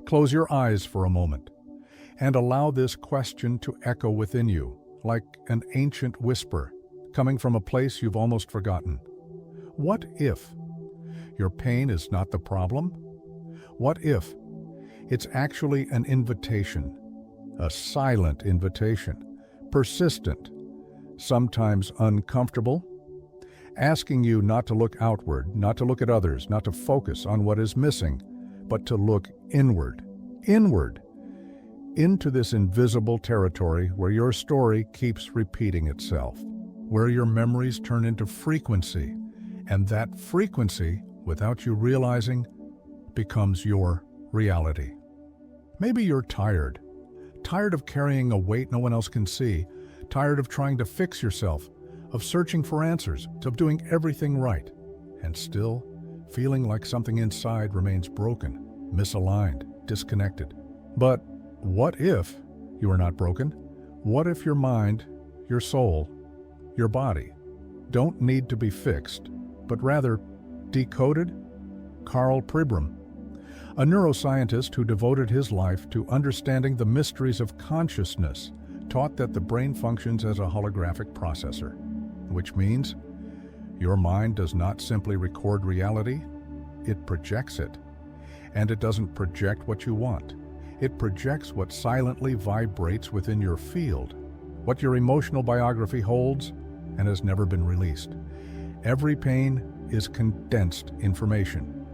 Close your eyes for a moment and allow this question to echo within you like an ancient whisper coming from a place you've almost forgotten. What if your pain is not the problem? What if it's actually an invitation, a silent invitation, persistent, sometimes uncomfortable, asking you not to look outward, not to look at others, not to focus on what is missing, but to look inward, into this invisible territory where your story keeps repeating itself, where your memories turn into frequency, and that frequency, without you realizing, becomes your reality. Maybe you're tired of carrying a weight no one else can see, tired of trying to fix yourself, of searching for answers, of doing everything right, and still feeling like something inside remains broken, misaligned, disconnected. But what if you are not broken? What if your mind, your soul, your body don't need to be fixed, but rather decoded? Karl Pribram, a neuroscientist who devoted his life to understanding the mysteries of consciousness, taught that the brain functions as a holographic processor, which means your mind does not simply record reality, it projects it. And it doesn't project what you want. It projects what silently vibrates within your field, what your emotional biography holds and has never been released. Every pain is condensed information,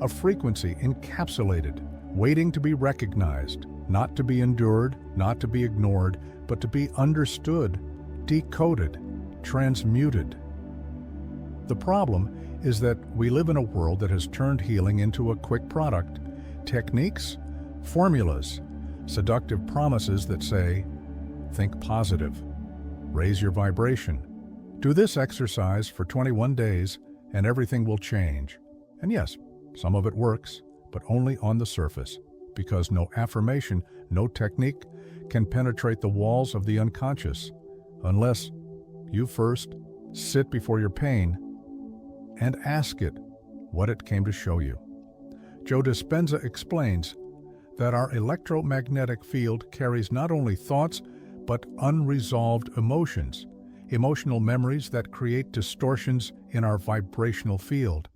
a frequency encapsulated, waiting to be recognized, not to be endured, not to be ignored, but to be understood, decoded, transmuted. The problem is that we live in a world that has turned healing into a quick product. Techniques, formulas, seductive promises that say, think positive, raise your vibration, do this exercise for 21 days and everything will change. And yes, some of it works, but only on the surface, because no affirmation, no technique can penetrate the walls of the unconscious unless you first sit before your pain and ask it what it came to show you. Joe Dispenza explains that our electromagnetic field carries not only thoughts, but unresolved emotions, emotional memories that create distortions in our vibrational field.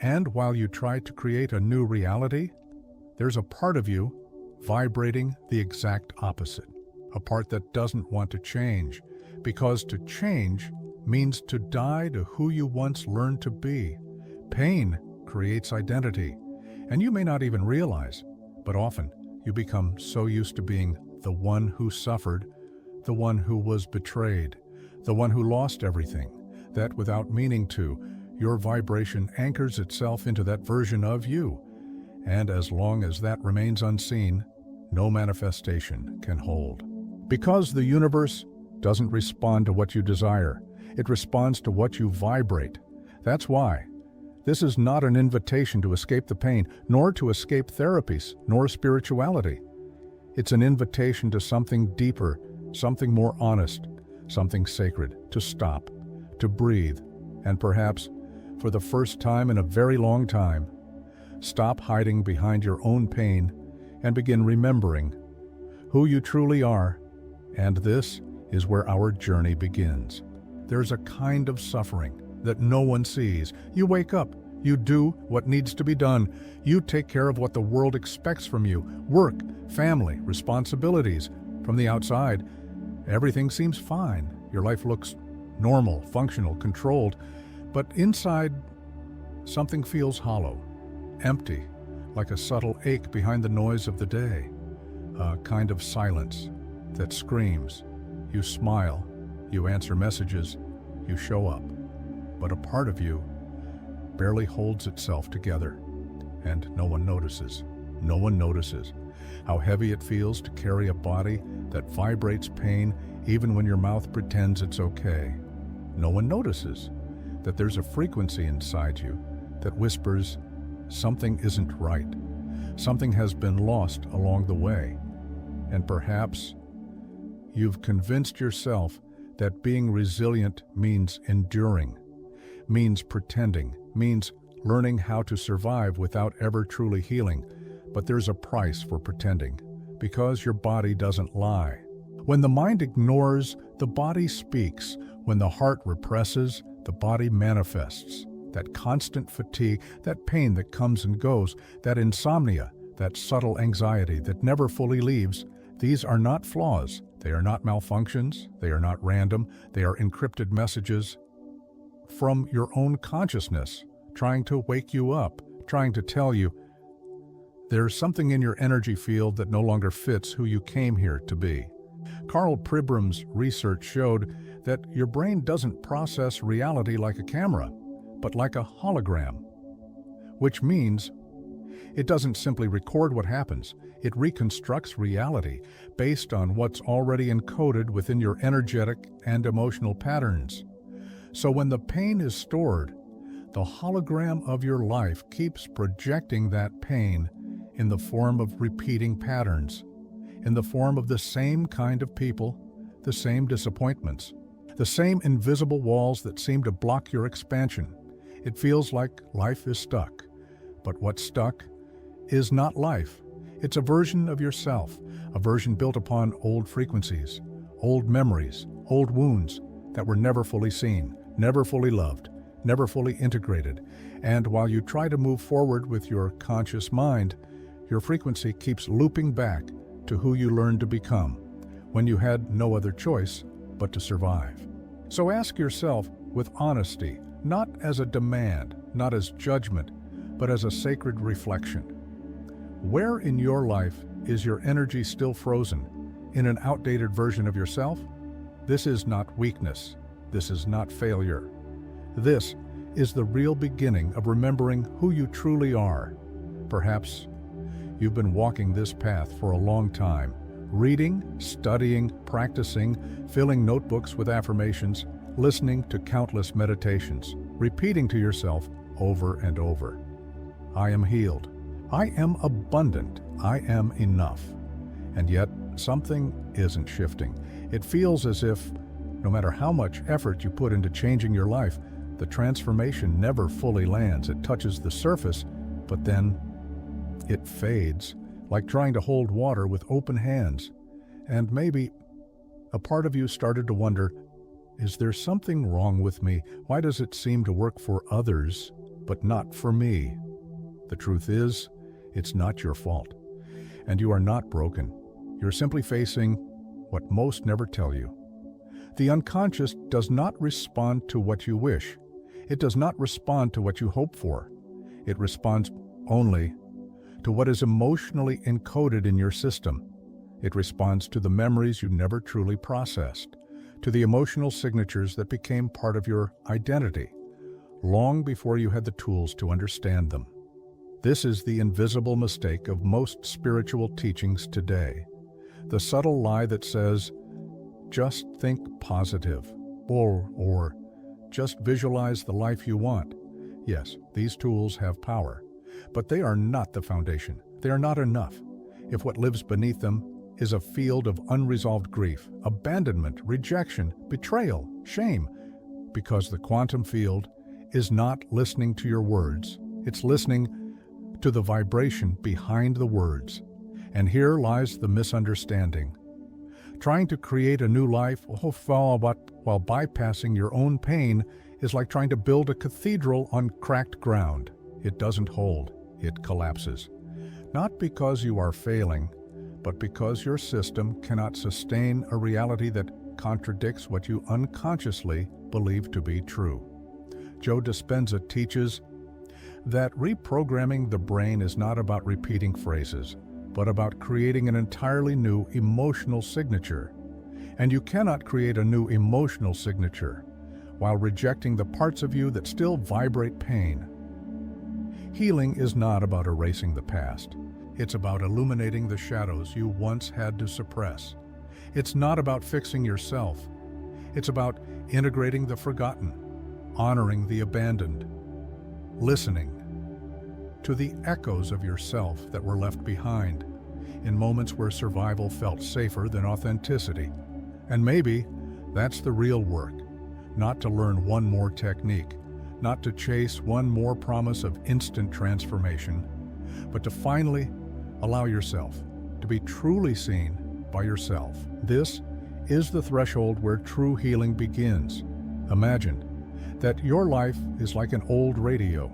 And while you try to create a new reality, there's a part of you vibrating the exact opposite, a part that doesn't want to change, because to change means to die to who you once learned to be. Pain creates identity, and you may not even realize, but often you become so used to being the one who suffered, the one who was betrayed, the one who lost everything, that without meaning to, your vibration anchors itself into that version of you. And as long as that remains unseen, no manifestation can hold. Because the universe doesn't respond to what you desire, it responds to what you vibrate. That's why this is not an invitation to escape the pain, nor to escape therapies, nor spirituality. It's an invitation to something deeper, something more honest, something sacred, to stop, to breathe, and perhaps, for the first time in a very long time, stop hiding behind your own pain and begin remembering who you truly are. And this is where our journey begins. There's a kind of suffering that no one sees. You wake up, you do what needs to be done, you take care of what the world expects from you, work, family, responsibilities. From the outside, everything seems fine. Your life looks normal, functional, controlled, but inside, something feels hollow, empty, like a subtle ache behind the noise of the day, a kind of silence that screams. You smile, you answer messages, you show up, but a part of you barely holds itself together, and no one notices. No one notices how heavy it feels to carry a body that vibrates pain even when your mouth pretends it's okay. No one notices that there's a frequency inside you that whispers something isn't right, something has been lost along the way, and perhaps you've convinced yourself that being resilient means enduring, means pretending, means learning how to survive without ever truly healing. But there's a price for pretending, because your body doesn't lie. When the mind ignores, the body speaks. When the heart represses, the body manifests. That constant fatigue, that pain that comes and goes, that insomnia, that subtle anxiety that never fully leaves, these are not flaws. They are not malfunctions. They are not random. They are encrypted messages from your own consciousness, trying to wake you up, trying to tell you there's something in your energy field that no longer fits who you came here to be. Karl Pribram's research showed that your brain doesn't process reality like a camera, but like a hologram, which means it doesn't simply record what happens. It reconstructs reality based on what's already encoded within your energetic and emotional patterns. So when the pain is stored, the hologram of your life keeps projecting that pain in the form of repeating patterns, in the form of the same kind of people, the same disappointments, the same invisible walls that seem to block your expansion. It feels like life is stuck. But what's stuck is not life. It's a version of yourself, a version built upon old frequencies, old memories, old wounds that were never fully seen, never fully loved, never fully integrated. And while you try to move forward with your conscious mind, your frequency keeps looping back to who you learned to become when you had no other choice but to survive. So ask yourself with honesty, not as a demand, not as judgment, but as a sacred reflection. Where in your life is your energy still frozen in an outdated version of yourself? This is not weakness. This is not failure. This is the real beginning of remembering who you truly are. Perhaps you've been walking this path for a long time, reading, studying, practicing, filling notebooks with affirmations, listening to countless meditations, repeating to yourself over and over, I am healed. I am abundant. I am enough. And yet, something isn't shifting. It feels as if, no matter how much effort you put into changing your life, the transformation never fully lands. It touches the surface, but then it fades, like trying to hold water with open hands. And maybe a part of you started to wonder, is there something wrong with me? Why does it seem to work for others, but not for me? The truth is, it's not your fault. And you are not broken. You're simply facing what most never tell you. The unconscious does not respond to what you wish. It does not respond to what you hope for. It responds only to what is emotionally encoded in your system. It responds to the memories you never truly processed, to the emotional signatures that became part of your identity, long before you had the tools to understand them. This is the invisible mistake of most spiritual teachings today. The subtle lie that says, just think positive, or just visualize the life you want. Yes, these tools have power, but they are not the foundation. They are not enough. If what lives beneath them is a field of unresolved grief, abandonment, rejection, betrayal, shame, because the quantum field is not listening to your words. It's listening to the vibration behind the words. And here lies the misunderstanding. Trying to create a new life while bypassing your own pain is like trying to build a cathedral on cracked ground. It doesn't hold. It collapses. Not because you are failing, but because your system cannot sustain a reality that contradicts what you unconsciously believe to be true. Joe Dispenza teaches that reprogramming the brain is not about repeating phrases, but about creating an entirely new emotional signature. And you cannot create a new emotional signature while rejecting the parts of you that still vibrate pain. Healing is not about erasing the past. It's about illuminating the shadows you once had to suppress. It's not about fixing yourself. It's about integrating the forgotten, honoring the abandoned, listening to the echoes of yourself that were left behind in moments where survival felt safer than authenticity. And maybe that's the real work, not to learn one more technique, not to chase one more promise of instant transformation, but to finally Allow yourself to be truly seen by yourself. This is the threshold where true healing begins. Imagine that your life is like an old radio,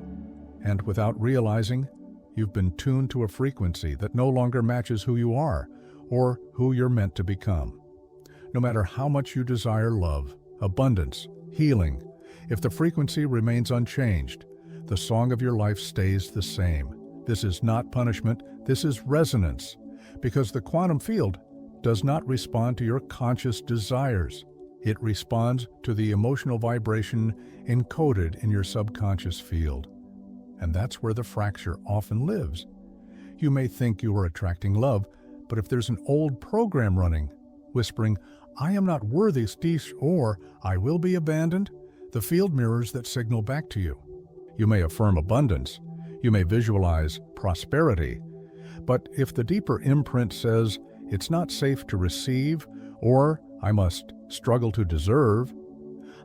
and without realizing, you've been tuned to a frequency that no longer matches who you are or who you're meant to become. No matter how much you desire love, abundance, healing, if the frequency remains unchanged, the song of your life stays the same. This is not punishment, this is resonance, because the quantum field does not respond to your conscious desires. It responds to the emotional vibration encoded in your subconscious field. And that's where the fracture often lives. You may think you are attracting love, but if there's an old program running, whispering, "I am not worthy," or "I will be abandoned," the field mirrors that signal back to you. You may affirm abundance, you may visualize prosperity, but if the deeper imprint says, "It's not safe to receive," or "I must struggle to deserve,"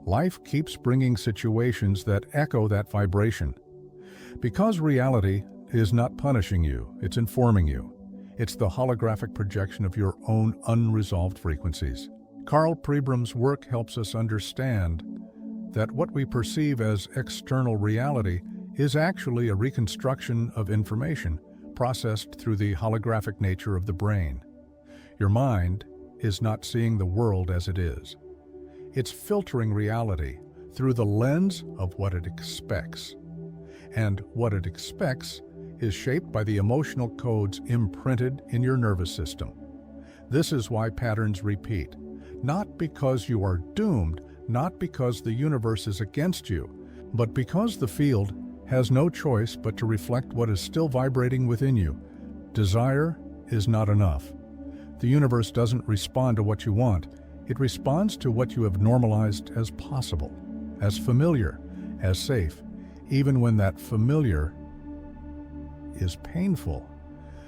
life keeps bringing situations that echo that vibration. Because reality is not punishing you, it's informing you. It's the holographic projection of your own unresolved frequencies. Karl Pribram's work helps us understand that what we perceive as external reality is actually a reconstruction of information processed through the holographic nature of the brain. Your mind is not seeing the world as it is. It's filtering reality through the lens of what it expects. And what it expects is shaped by the emotional codes imprinted in your nervous system. This is why patterns repeat, not because you are doomed, not because the universe is against you, but because the field has no choice but to reflect what is still vibrating within you. Desire is not enough. The universe doesn't respond to what you want. It responds to what you have normalized as possible, as familiar, as safe, even when that familiar is painful,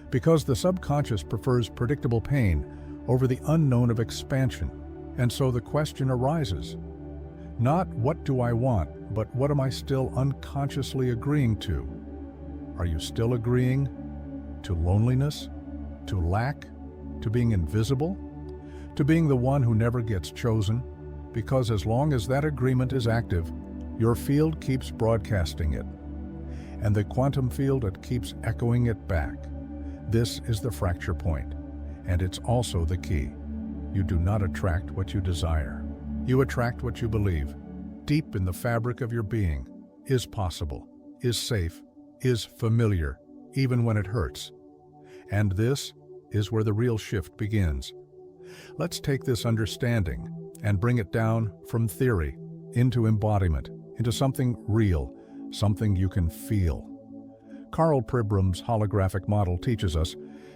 because the subconscious prefers predictable pain over the unknown of expansion. And so the question arises, not what do I want, but what am I still unconsciously agreeing to? Are you still agreeing to loneliness, to lack, to being invisible, to being the one who never gets chosen? Because as long as that agreement is active, your field keeps broadcasting it, and the quantum field it keeps echoing it back. This is the fracture point, and it's also the key. You do not attract what you desire. You attract what you believe. Deep in the fabric of your being is possible, is safe, is familiar, even when it hurts. And this is where the real shift begins. Let's take this understanding and bring it down from theory into embodiment, into something real, something you can feel. Karl Pribram's holographic model teaches us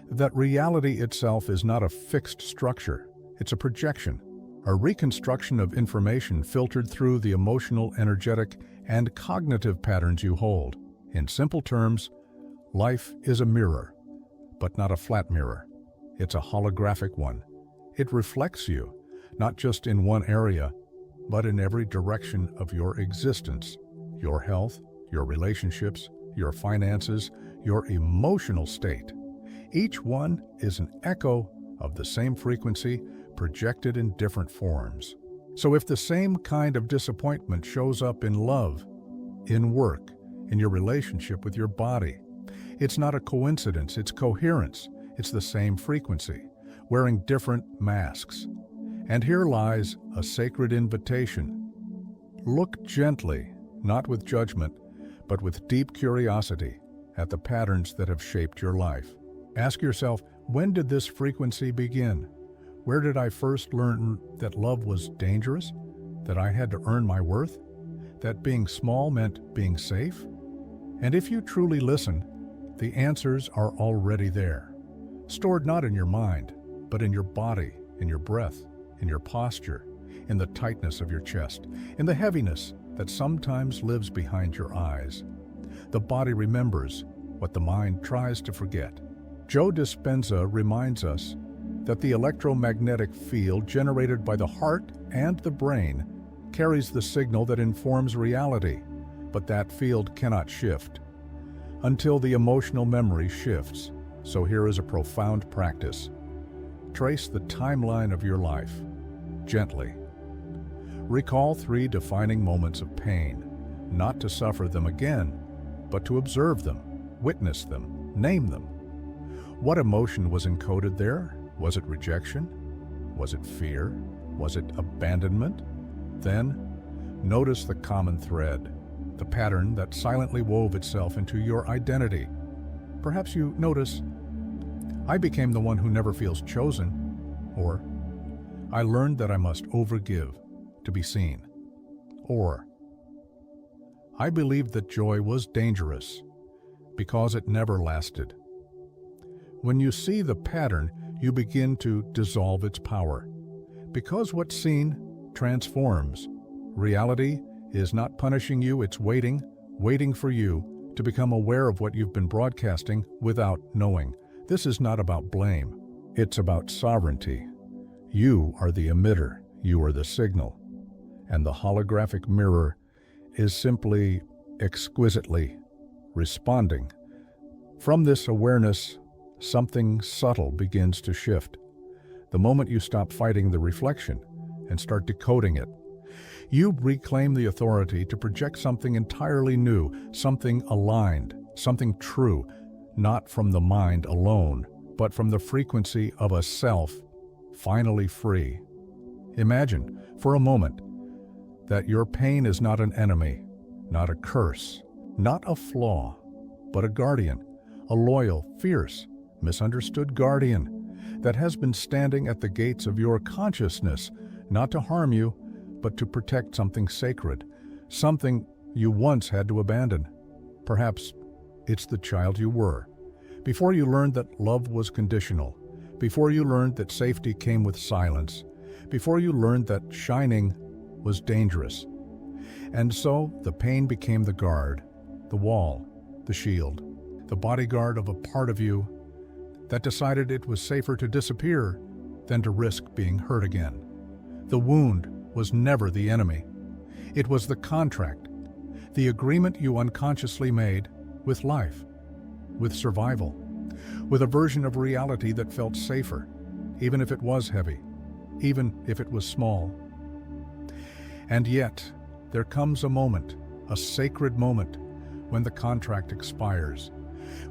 that reality itself is not a fixed structure. It's a projection, a reconstruction of information filtered through the emotional, energetic, and cognitive patterns you hold. In simple terms, life is a mirror, but not a flat mirror. It's a holographic one. It reflects you, not just in one area, but in every direction of your existence. Your health, your relationships, your finances, your emotional state. Each one is an echo of the same frequency projected in different forms. So if the same kind of disappointment shows up in love, in work, in your relationship with your body, it's not a coincidence, it's coherence. It's the same frequency, wearing different masks. And here lies a sacred invitation. Look gently, not with judgment, but with deep curiosity at the patterns that have shaped your life. Ask yourself, when did this frequency begin? Where did I first learn that love was dangerous? That I had to earn my worth? That being small meant being safe? And if you truly listen, the answers are already there. Stored not in your mind, but in your body, in your breath, in your posture, in the tightness of your chest, in the heaviness that sometimes lives behind your eyes. The body remembers what the mind tries to forget. Joe Dispenza reminds us that the electromagnetic field generated by the heart and the brain carries the signal that informs reality, but that field cannot shift until the emotional memory shifts. So here is a profound practice. Trace the timeline of your life, gently. Recall 3 defining moments of pain, not to suffer them again, but to observe them, witness them, name them. What emotion was encoded there? Was it rejection? Was it fear? Was it abandonment? Then, notice the common thread, the pattern that silently wove itself into your identity. Perhaps you notice, I became the one who never feels chosen, or I learned that I must overgive to be seen, or I believed that joy was dangerous because it never lasted. When you see the pattern, you begin to dissolve its power. Because what's seen transforms. Reality is not punishing you, it's waiting for you to become aware of what you've been broadcasting without knowing. This is not about blame, it's about sovereignty. You are the emitter, you are the signal, and the holographic mirror is simply exquisitely responding. From this awareness, something subtle begins to shift. The moment you stop fighting the reflection and start decoding it, you reclaim the authority to project something entirely new, something aligned, something true, not from the mind alone, but from the frequency of a self finally free. Imagine, for a moment, that your pain is not an enemy, not a curse, not a flaw, but a guardian, a loyal, fierce, misunderstood guardian that has been standing at the gates of your consciousness, not to harm you, but to protect something sacred, something you once had to abandon. Perhaps it's the child you were. Before you learned that love was conditional, before you learned that safety came with silence, before you learned that shining was dangerous. And so the pain became the guard, the wall, the shield, the bodyguard of a part of you that decided it was safer to disappear than to risk being hurt again. The wound was never the enemy. It was the contract, the agreement you unconsciously made with life, with survival, with a version of reality that felt safer, even if it was heavy, even if it was small. And yet, there comes a moment, a sacred moment, when the contract expires,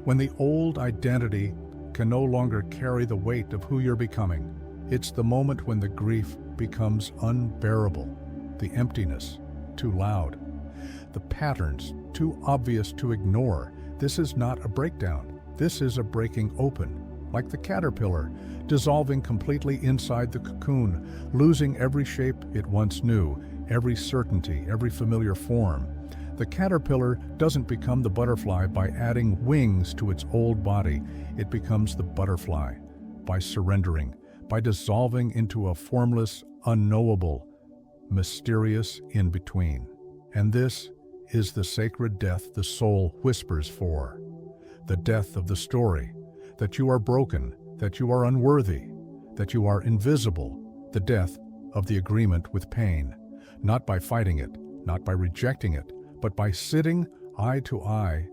when the old identity can no longer carry the weight of who you're becoming. It's the moment when the grief becomes unbearable, the emptiness too loud, the patterns too obvious to ignore. This is not a breakdown. This is a breaking open, like the caterpillar, dissolving completely inside the cocoon, losing every shape it once knew, every certainty, every familiar form. The caterpillar doesn't become the butterfly by adding wings to its old body. It becomes the butterfly by surrendering, by dissolving into a formless, unknowable, mysterious in-between. And this is the sacred death the soul whispers for. The death of the story, that you are broken, that you are unworthy, that you are invisible. The death of the agreement with pain, not by fighting it, not by rejecting it, but by sitting eye to eye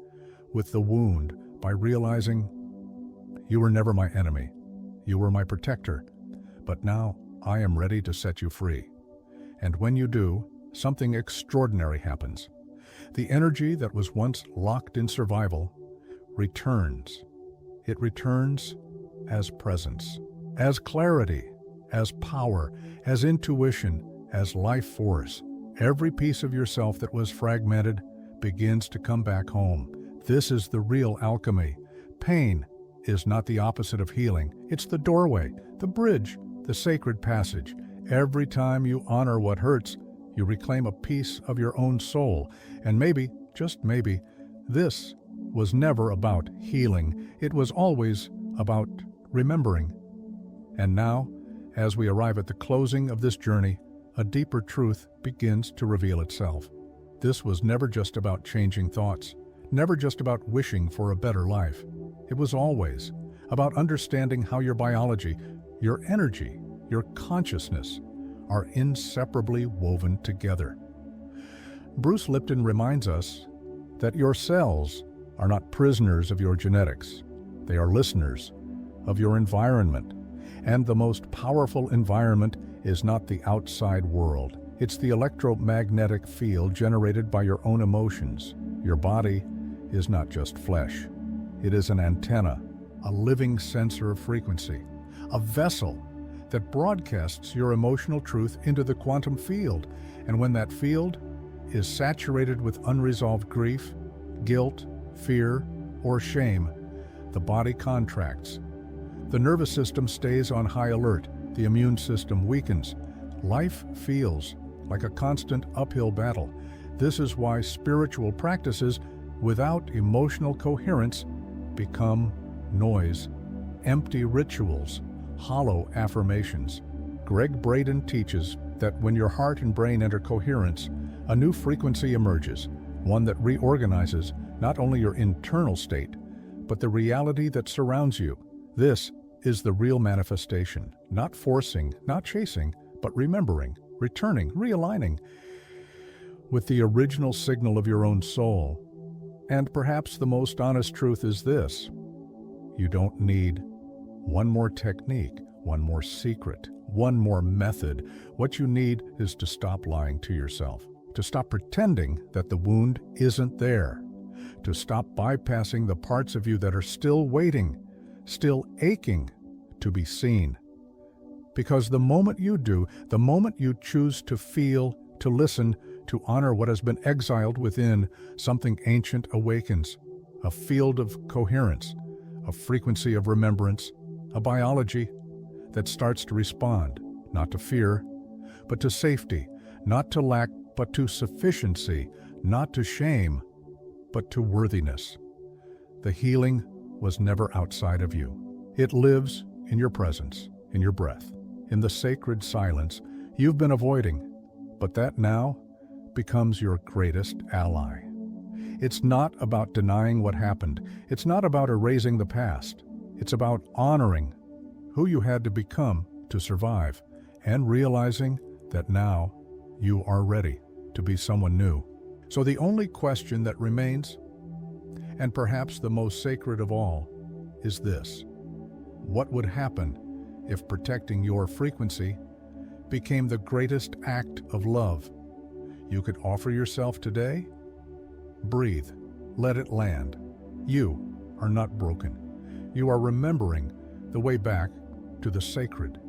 with the wound, by realizing, you were never my enemy, you were my protector, but now I am ready to set you free. And when you do, something extraordinary happens. The energy that was once locked in survival returns. It returns as presence, as clarity, as power, as intuition, as life force. Every piece of yourself that was fragmented begins to come back home. This is the real alchemy. Pain is not the opposite of healing. It's the doorway, the bridge, the sacred passage. Every time you honor what hurts, you reclaim a piece of your own soul. And maybe, just maybe, this was never about healing. It was always about remembering. And now, as we arrive at the closing of this journey, a deeper truth begins to reveal itself. This was never just about changing thoughts, never just about wishing for a better life. It was always about understanding how your biology, your energy, your consciousness are inseparably woven together. Bruce Lipton reminds us that your cells are not prisoners of your genetics. They are listeners of your environment. And the most powerful environment is not the outside world. It's the electromagnetic field generated by your own emotions. Your body is not just flesh. It is an antenna, a living sensor of frequency, a vessel that broadcasts your emotional truth into the quantum field. And when that field is saturated with unresolved grief, guilt, fear, or shame, the body contracts. The nervous system stays on high alert. The immune system weakens. Life feels like a constant uphill battle. This is why spiritual practices without emotional coherence become noise, empty rituals, hollow affirmations. Braden teaches that when your heart and brain enter coherence, a new frequency emerges, one that reorganizes not only your internal state, but the reality that surrounds you. This is the real manifestation, not forcing, not chasing, but remembering, returning, realigning with the original signal of your own soul. And perhaps the most honest truth is this: you don't need one more technique, one more secret, one more method. What you need is to stop lying to yourself, to stop pretending that the wound isn't there, to stop bypassing the parts of you that are still waiting, still aching to be seen. Because the moment you do, the moment you choose to feel, to listen, to honor what has been exiled within, something ancient awakens, a field of coherence, a frequency of remembrance, a biology that starts to respond, not to fear, but to safety, not to lack, but to sufficiency, not to shame, but to worthiness. The healing was never outside of you. It lives in your presence, in your breath, in the sacred silence you've been avoiding, but that now becomes your greatest ally. It's not about denying what happened. It's not about erasing the past. It's about honoring who you had to become to survive and realizing that now you are ready to be someone new. So the only question that remains, and perhaps the most sacred of all, is this: what would happen if protecting your frequency became the greatest act of love you could offer yourself today? Breathe. Let it land. You are not broken. You are remembering the way back to the sacred.